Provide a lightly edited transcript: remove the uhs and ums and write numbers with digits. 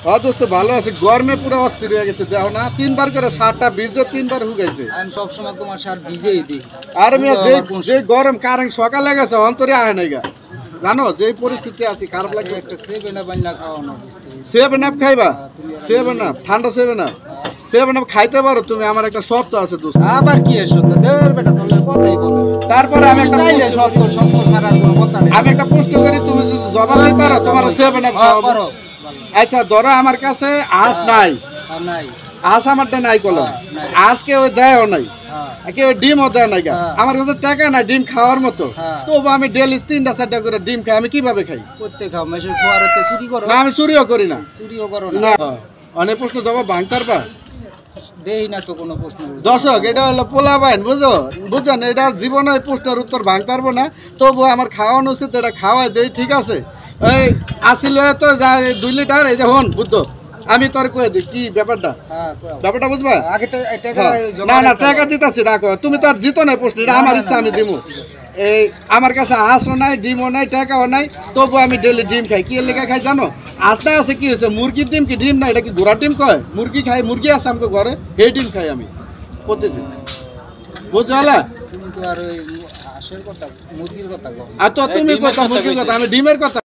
দোস্ত ভালো আছে, গরমে পুরো অস্থির হয়ে গেছে। দেখো না 3 বার করে সারটা ভিজে 3 বার হুগাইছে। আমি সবসময় তোমার সার ভিজেই দিই। আর মিয়া যে গরম কারেন্ট সকালে গেছে অন্তরে আয় নাই গা, জানো যে পরিস্থিতি আছে খারাপ লাগে। একটা সেভেন আপ আইনা খাওয়ানো। 7 আপ খাইবা? 7 আপ ঠান্ডা 7 আপ, 7 আপ খাইতে পারো তুমি? আমার একটা শর্ত আছে দোস্ত। আবার কি এসো তো দের বেটা তোলে কথাই বলে। তারপরে আমি একটা সত্য ছাড়ার কোনো কথা নেই। আমি একটা প্রশ্ন করি, তুমি যদি জবাব দিতে পারো তোমার 7 আপ খাওয়াবো। আচ্ছা ধরো আমার কাছে আঁশ নাই, নাই আঁশ আমারটা নাই কলম, আঁশ কেউ দেয়ও নাই, কেউ ডিমও দেয় নাই গা। আমার কাছে টাকা নাই ডিম খাওয়ার মতো, তবু আমি ডেলি 3টা 4টা করে ডিম খাই। আমি কিভাবে খাই? করতে খাও মেশে খোয়ারেতে চুরি করো না আমি চুরিও করি না। চুরিও করো না অনেক প্রশ্ন জবাব ভাঙতে পারবা? দেই না তো কোনো প্রশ্ন। দর্শক এটা হলো পোলা বাইন, বুঝছেন? এটা জীবনে এই প্রশ্নের উত্তর ভাঙতে পারবো না, তবু আমার খাওয়ানো উচিত, এটা খাওয়াই দেই, ঠিক আছে? এই আসিল তো যা 2 লিটার, এই যে হন বুদ্ধ আমি তোর কয়ে দিই কি ব্যাপারটা, ব্যাপারটা বুঝবা? না না টাকা দিতেছি, রাখো। তুমি তো আর জিতো নাই প্রশ্ন, এটা আমার ইচ্ছা, আমি দিমু। এই আমার কাছে আঁশও নাই, ডিমও নাই, টাকাও নাই, তবু আমি ডেলি ডিম খাই। কি লেখা খাই জানো? আঁশটা আছে কি হয়েছে, মুরগির ডিম কি ডিম না, এটা কি ঘোড়ার ডিম কয়? মুরগি খাই, মুরগি আছে আমাকে ঘরে, এই ডিম খাই আমি প্রতিদিন, বুঝছো? তুমি তো আর ওই হাঁসের কথা মুরগির কথা আর তো তুমি কথা মুরগির কথা, আমি ডিমের কথা।